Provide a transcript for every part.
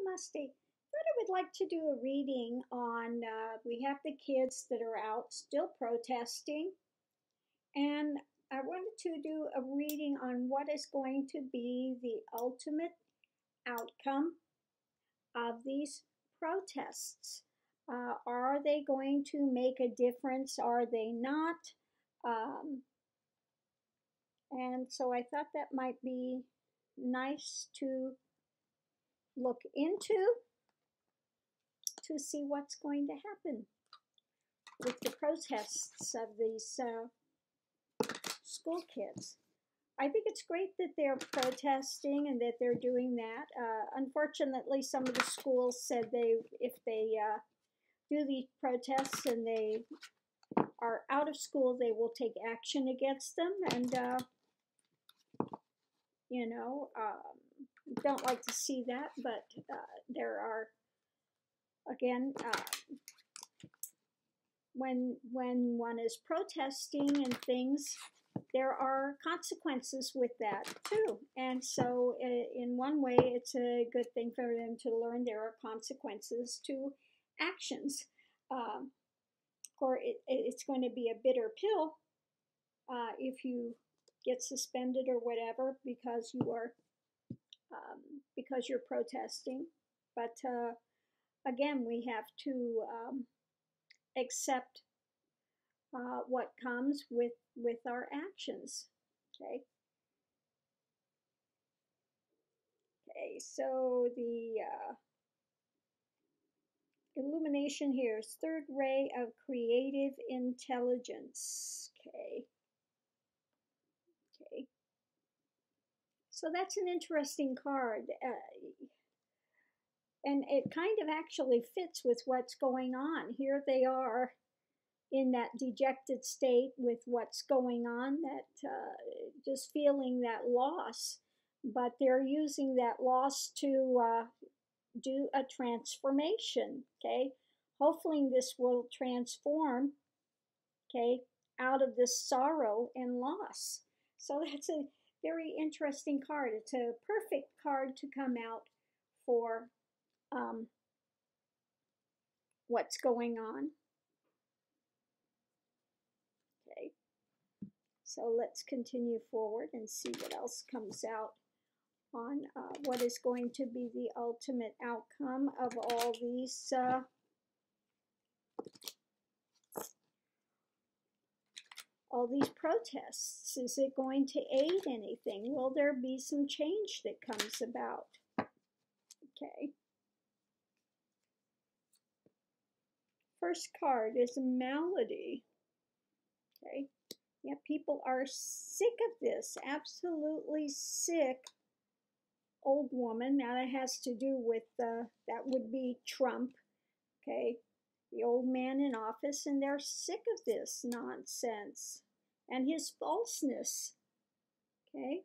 Namaste. Thought I would like to do a reading on, we have the kids that are out still protesting, and I wanted to do a reading on what is going to be the ultimate outcome of these protests. Are they going to make a difference? Are they not? Um, and so I thought that might be nice to look into to see what's going to happen with the protests of these school kids. I think it's great that they're protesting and that they're doing that. Unfortunately, some of the schools said if they do these protests and they are out of school, they will take action against them. And, don't like to see that, but there are, again, when one is protesting and things, there are consequences with that too. And so in one way, it's a good thing for them to learn there are consequences to actions. Or it's going to be a bitter pill if you get suspended or whatever because you're protesting. But again, we have to accept what comes with our actions. Okay. Okay. So the illumination here is third ray of creative intelligence. Okay. Okay. So that's an interesting card. And it kind of actually fits with what's going on. Here they are in that dejected state with what's going on, that just feeling that loss. But they're using that loss to do a transformation, okay? Hopefully this will transform, okay, out of this sorrow and loss. So that's a very interesting card. It's a perfect card to come out for what's going on. Okay, so let's continue forward and see what else comes out on what is going to be the ultimate outcome of all these protests. Is it going to aid anything? Will there be some change that comes about? Okay. First card is a malady. Okay. Yeah, people are sick of this, absolutely sick. Old woman. Now that has to do with, that would be Trump. Okay. The old man in office, and they're sick of this nonsense and his falseness. Okay.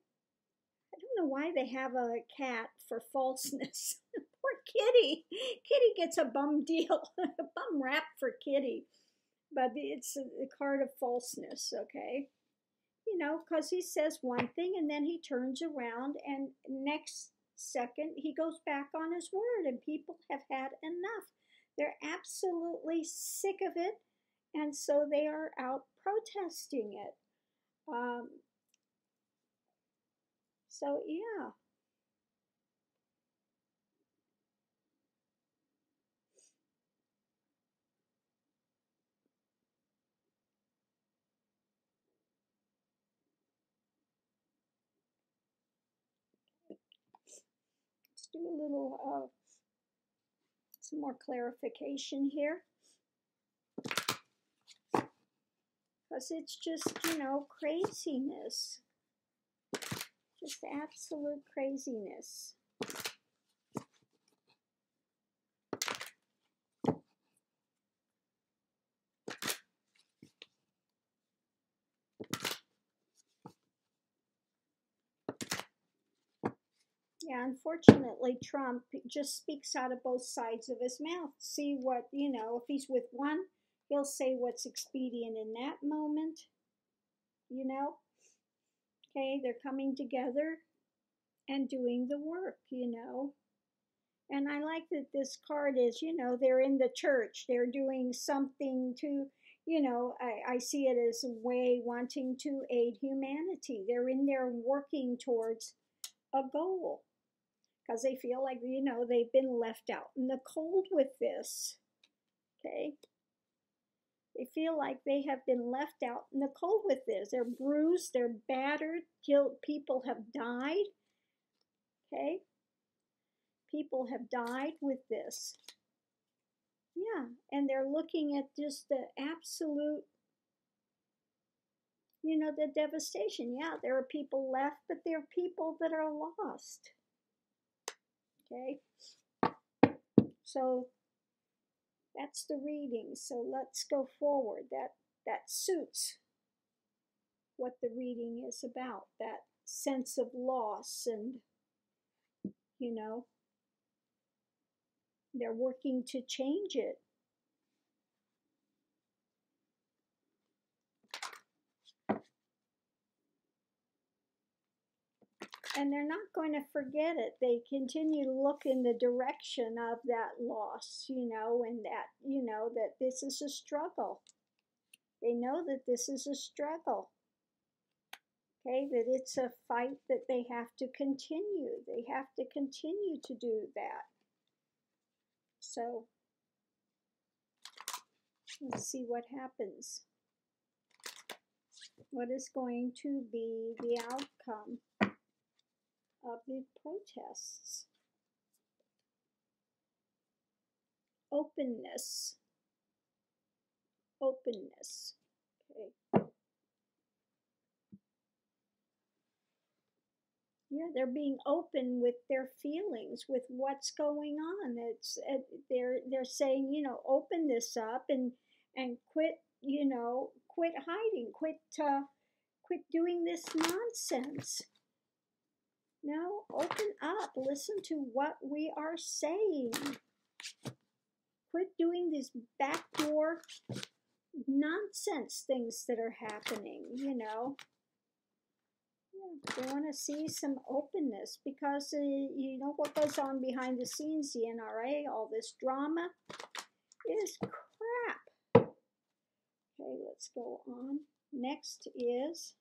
I don't know why they have a cat for falseness. Poor Kitty. Kitty gets a bum deal, a bum rap for Kitty. But it's a card of falseness, okay? You know, because he says one thing and then he turns around and next second he goes back on his word, and people have had enough. They're absolutely sick of it, and so they are out protesting it. So, yeah. Let's do a little, some more clarification here. Because it's just, craziness. Just absolute craziness. Yeah, unfortunately, Trump just speaks out of both sides of his mouth. See what, if he's with one, he'll say what's expedient in that moment, Okay, they're coming together and doing the work, And I like that this card is, they're in the church. They're doing something to, I see it as a way wanting to aid humanity. They're in there working towards a goal because they feel like, they've been left out in the cold with this. Okay. They feel like they have been left out in the cold with this. They're bruised, they're battered, people have died. Okay. People have died with this. Yeah, and they're looking at just the absolute, the devastation. Yeah, there are people left, but there are people that are lost. Okay, so that's the reading. So let's go forward. That suits what the reading is about. That sense of loss, and they're working to change it. And they're not going to forget it. They continue to look in the direction of that loss, and that this is a struggle. They know that this is a struggle. Okay, that it's a fight that they have to continue. They have to continue to do that. So, let's see what happens. What is going to be the outcome of the protests? Openness. Openness. Okay. Yeah, they're being open with their feelings, with what's going on. They're saying, open this up and quit, quit hiding, quit doing this nonsense. No, open up. Listen to what we are saying. Quit doing these backdoor nonsense things that are happening, They want to see some openness because what goes on behind the scenes, the NRA, all this drama is crap. Okay, let's go on. Next is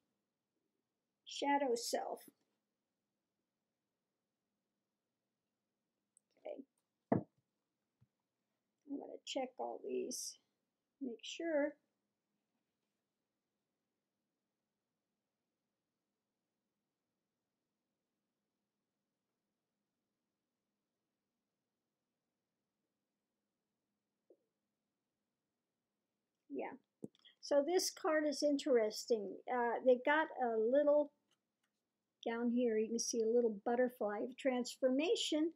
shadow self. Okay, I'm going to check all these, make sure. Yeah. So this card is interesting. They got a little, down here you can see a little butterfly of transformation,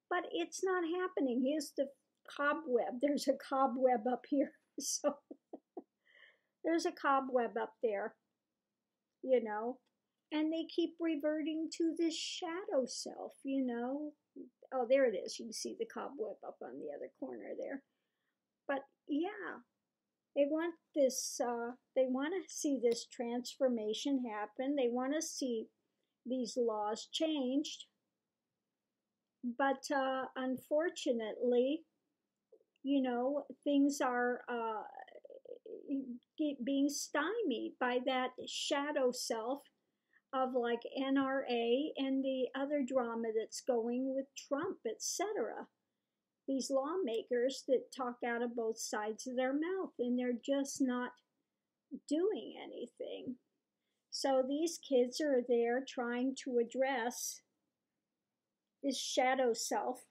but it's not happening. Here's the cobweb. There's a cobweb up here. So there's a cobweb up there, and they keep reverting to this shadow self, Oh, there it is. You can see the cobweb up on the other corner there. But yeah, they want this, they want to see this transformation happen. They want to see these laws changed. But unfortunately, things are being stymied by that shadow self of like NRA and the other drama that's going with Trump, etc. These lawmakers that talk out of both sides of their mouth, and they're just not doing anything. So these kids are there trying to address this shadow self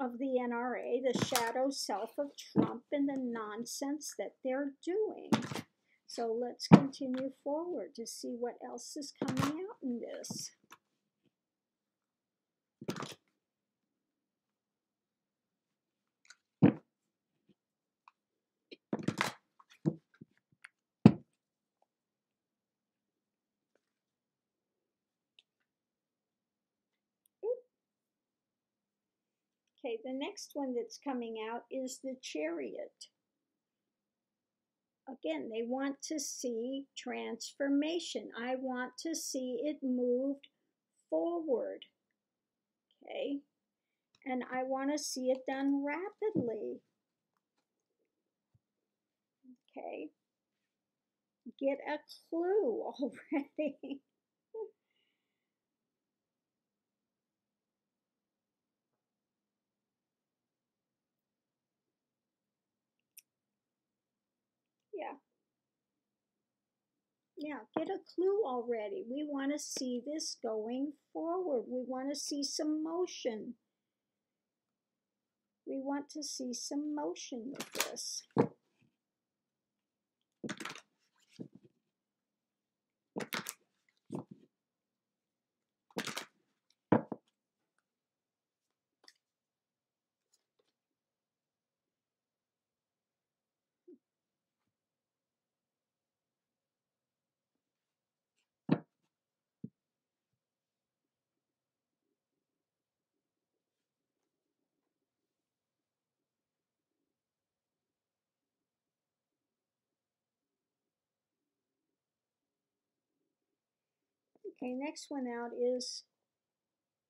of the NRA, the shadow self of Trump, and the nonsense that they're doing. So let's continue forward to see what else is coming out in this. Okay, the next one that's coming out is the Chariot. Again, they want to see transformation. I want to see it moved forward. Okay, And I want to see it done rapidly. Okay. Get a clue already. Yeah. Yeah, get a clue already. We want to see this going forward. We want to see some motion. We want to see some motion with this. Okay, next one out is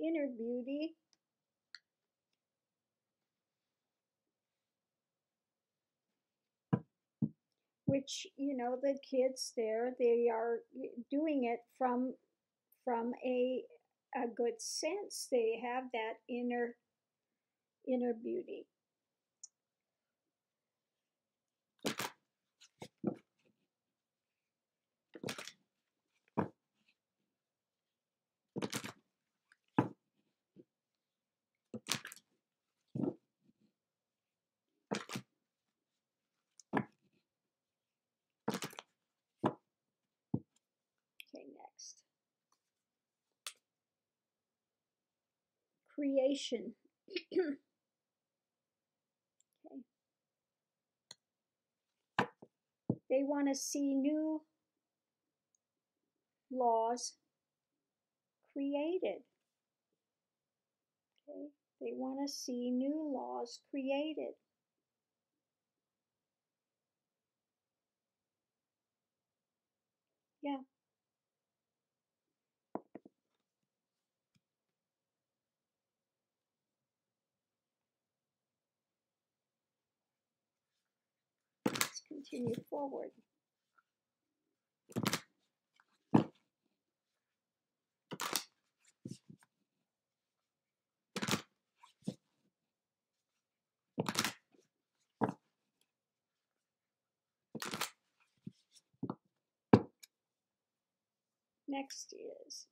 Inner Beauty. Which, you know, the kids there, they are doing it from a good sense. They have that inner beauty. Okay, next. Creation. Okay. They want to see new laws created. Okay. They want to see new laws created. Yeah. Let's continue forward. Next is,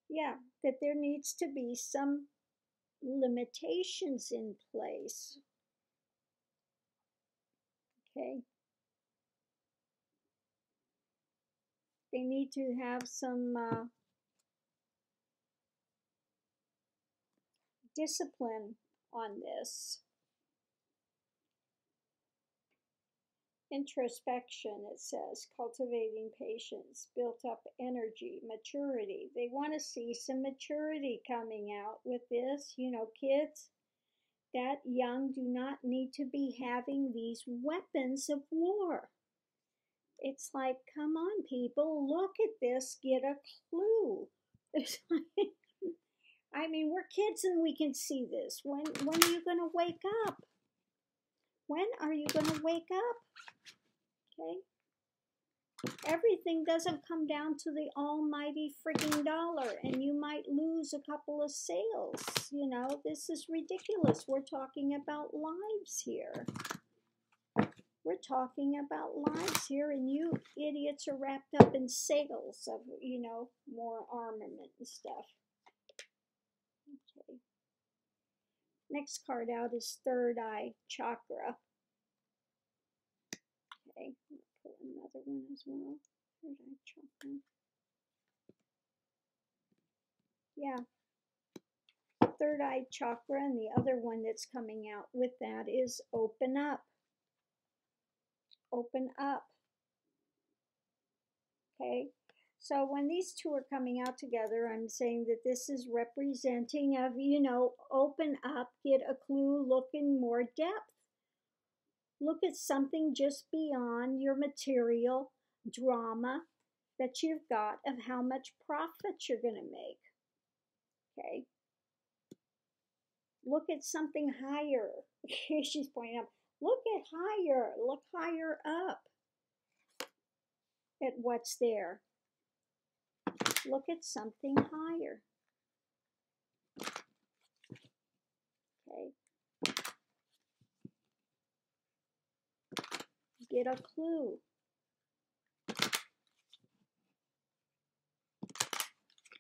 yeah, that there needs to be some limitations in place. Okay. They need to have some discipline on this. Introspection, it says, cultivating patience, built up energy, maturity. They want to see some maturity coming out with this. You know, kids that young do not need to be having these weapons of war. It's like, come on, people, look at this, get a clue. I mean, we're kids and we can see this. When are you going to wake up? When are you going to wake up? Okay? Everything doesn't come down to the almighty freaking dollar, and you might lose a couple of sales. You know, this is ridiculous. We're talking about lives here. We're talking about lives here, and you idiots are wrapped up in sales of, you know, more armament and stuff. Okay. Next card out is Third Eye Chakra. Okay, I'm going to pull another one as well. Third Eye Chakra. Yeah. Third Eye Chakra, and the other one that's coming out with that is Open Up. Open Up. Okay. So when these two are coming out together, I'm saying that this is representing of, you know, open up, get a clue, look in more depth. Look at something just beyond your material drama that you've got of how much profit you're going to make. Look at something higher. She's pointing up. Look at higher. Look higher up at what's there. Look at something higher. Okay. Get a clue.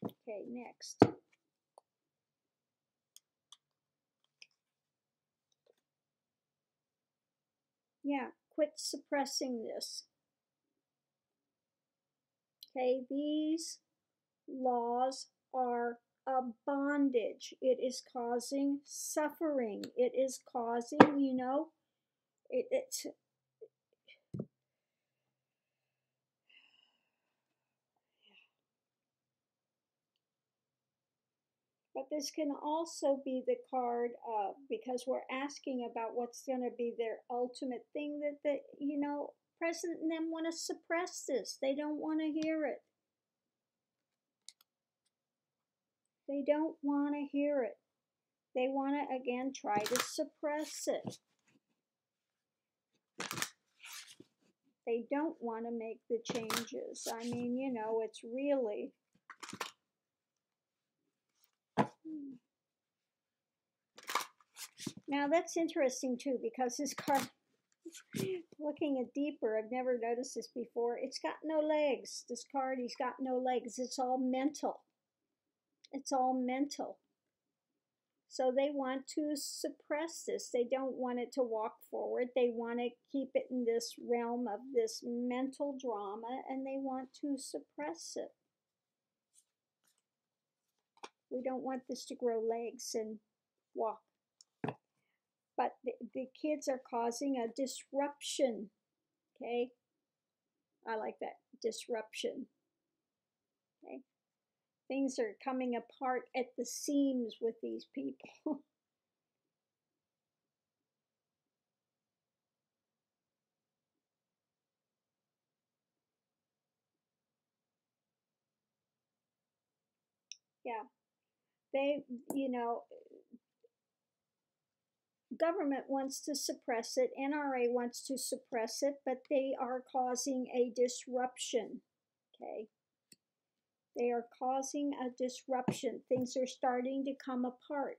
Okay, next. Yeah, quit suppressing this. Okay, these laws are a bondage. It is causing suffering. It is causing, you know, it's but this can also be the card of, because we're asking about what's going to be their ultimate thing, that you know, President and them want to suppress this. They don't want to hear it. They don't want to hear it. They want to, again, try to suppress it. They don't want to make the changes. I mean, you know, it's really... Now, that's interesting, too, because this card, looking at deeper, I've never noticed this before. It's got no legs. This card, he's got no legs. It's all mental. It's all mental. So they want to suppress this. They don't want it to walk forward. They want to keep it in this realm of this mental drama, and they want to suppress it. We don't want this to grow legs and walk. But the kids are causing a disruption. Okay? I like that. Disruption. Okay? Things are coming apart at the seams with these people. Yeah. They, you know, government wants to suppress it. NRA wants to suppress it, but they are causing a disruption. Okay? They are causing a disruption. Things are starting to come apart.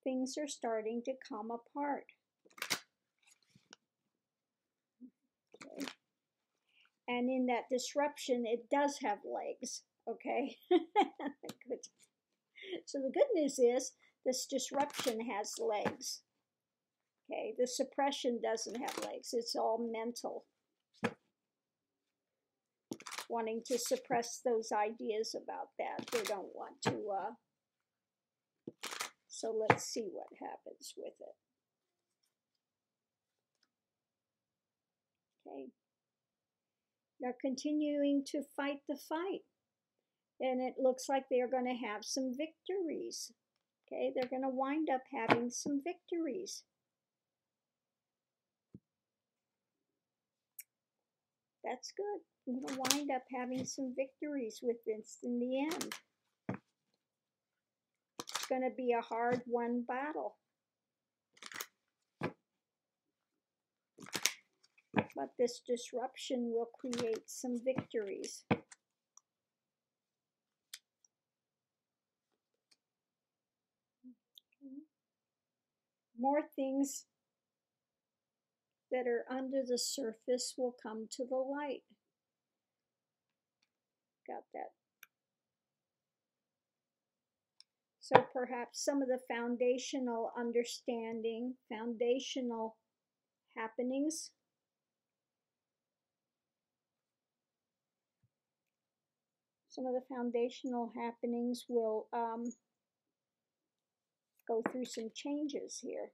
Things are starting to come apart. Okay. And in that disruption, it does have legs. Okay. Good. So the good news is this disruption has legs. Okay. The suppression doesn't have legs. It's all mental. Wanting to suppress those ideas about that. They don't want to. So let's see what happens with it. Okay. They're continuing to fight the fight. And it looks like they're going to have some victories. Okay, they're going to wind up having some victories. That's good. We're going to wind up having some victories with this in the end. It's going to be a hard-won battle. But this disruption will create some victories. More things that are under the surface will come to the light. Got that. So perhaps some of the foundational understanding, foundational happenings, some of the foundational happenings will go through some changes here.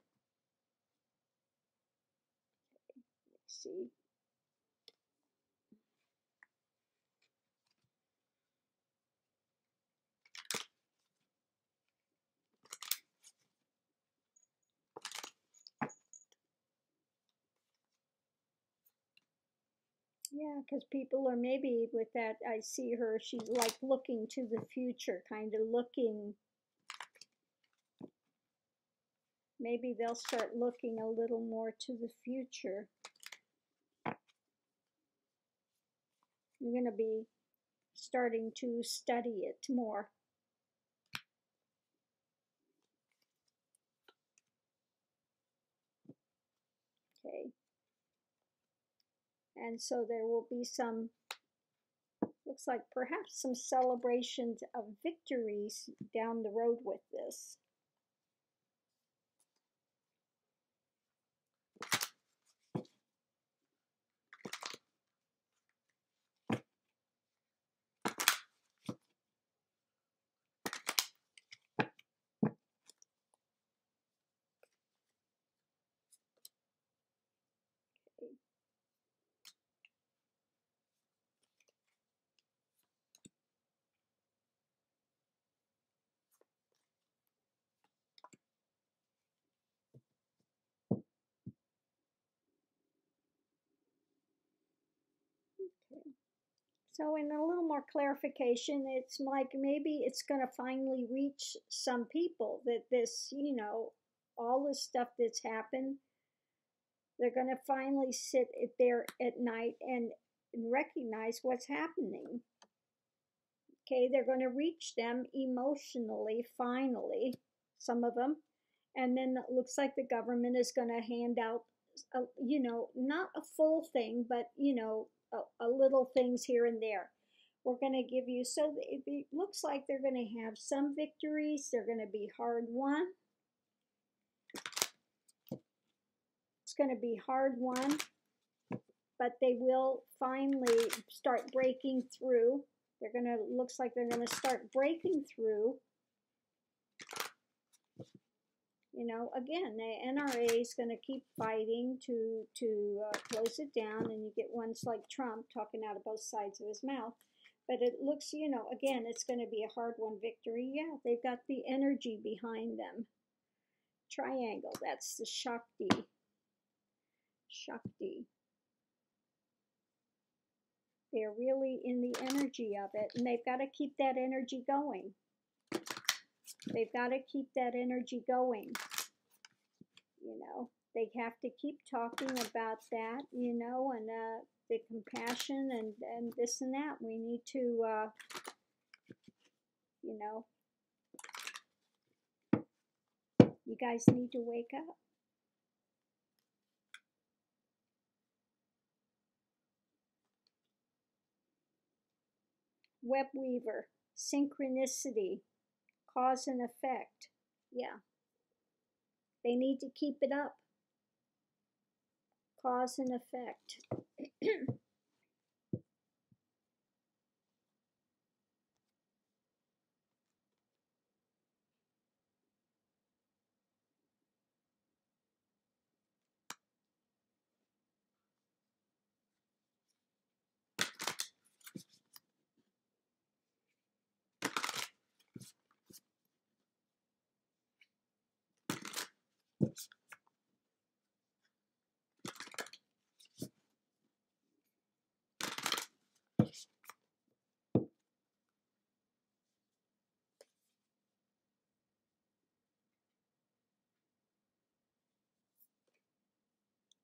Let's see. Yeah, because people are maybe with that, I see her, she's like looking to the future, kind of looking Maybe they'll start looking a little more to the future. You're going to be starting to study it more. Okay. And so there will be some, looks like perhaps some celebrations of victories down the road with this. Okay. So in a little more clarification, it's like maybe it's going to finally reach some people that this, all this stuff that's happened, they're going to finally sit there at night and recognize what's happening. Okay, they're going to reach them emotionally, finally, some of them. And then it looks like the government is going to hand out, not a full thing, but, a little things here and there. We're going to give you, so it looks like they're going to have some victories. They're going to be hard won. It's going to be hard won, but they will finally start breaking through. They're going to, looks like they're going to start breaking through. Again, the NRA is going to keep fighting to close it down, and you get ones like Trump talking out of both sides of his mouth. But it looks, again, it's going to be a hard-won victory. Yeah, they've got the energy behind them. Triangle, that's the Shakti. Shakti. They're really in the energy of it, and they've got to keep that energy going. They've got to keep that energy going. They have to keep talking about that, and the compassion and this and that. We need to, you guys need to wake up. Web weaver, synchronicity, cause and effect. Yeah. They need to keep it up. Cause and effect.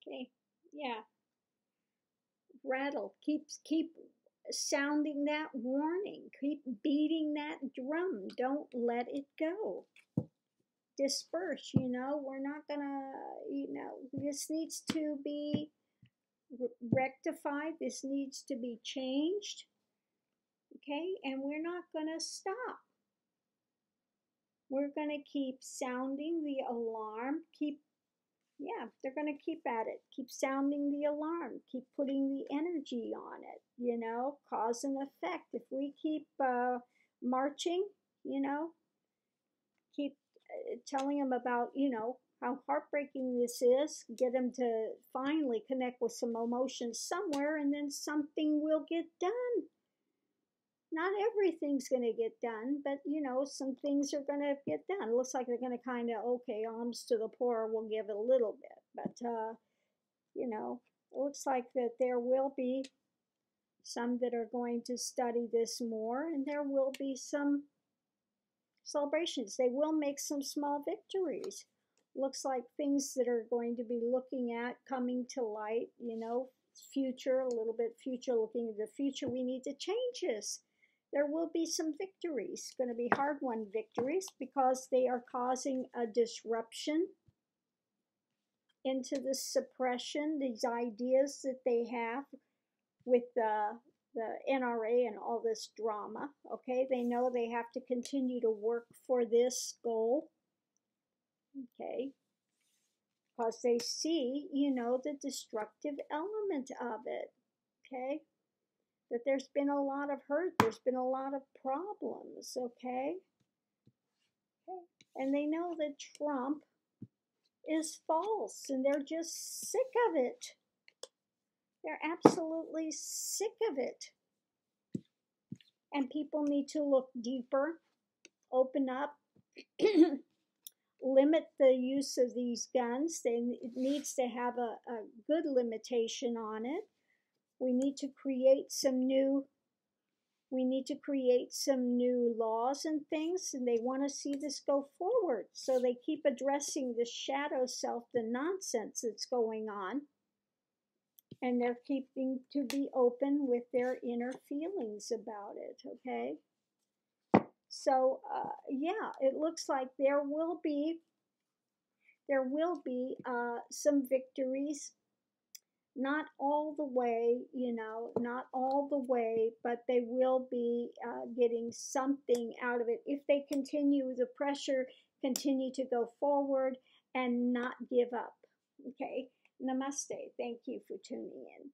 Okay, yeah. Rattle, keep sounding that warning. Keep beating that drum. Don't let it go. Disperse, we're not gonna, this needs to be rectified. This needs to be changed. Okay, and we're not gonna stop. We're gonna keep sounding the alarm. They're going to keep at it. Keep sounding the alarm. Keep putting the energy on it, cause and effect. If we keep marching, keep telling them about, how heartbreaking this is, get them to finally connect with some emotions somewhere, and then something will get done. Not everything's going to get done, but, some things are going to get done. It looks like they're going to kind of, okay, alms to the poor, we'll give it a little bit. But, it looks like that there will be some that are going to study this more, and there will be some celebrations. They will make some small victories. looks like things that are going to be looking at coming to light, you know, future, a little bit future, looking at the future. We need to change this. There will be some victories, going to be hard-won victories, because they are causing a disruption into the suppression, these ideas that they have with the NRA and all this drama. Okay, they know they have to continue to work for this goal. Okay, because they see, you know, the destructive element of it. Okay, that there's been a lot of hurt, there's been a lot of problems. Okay, and they know that Trump is false, and they're just sick of it. They're absolutely sick of it. And people need to look deeper, open up, limit the use of these guns. It needs to have a good limitation on it. We need to create some new laws and things, and they want to see this go forward. So they keep addressing the shadow self, the nonsense that's going on. And they're keeping to be open with their inner feelings about it, okay? So, yeah, it looks like there will be some victories. Not all the way, you know, not all the way, but they will be getting something out of it if they continue the pressure, continue to go forward and not give up, okay? Namaste. Thank you for tuning in.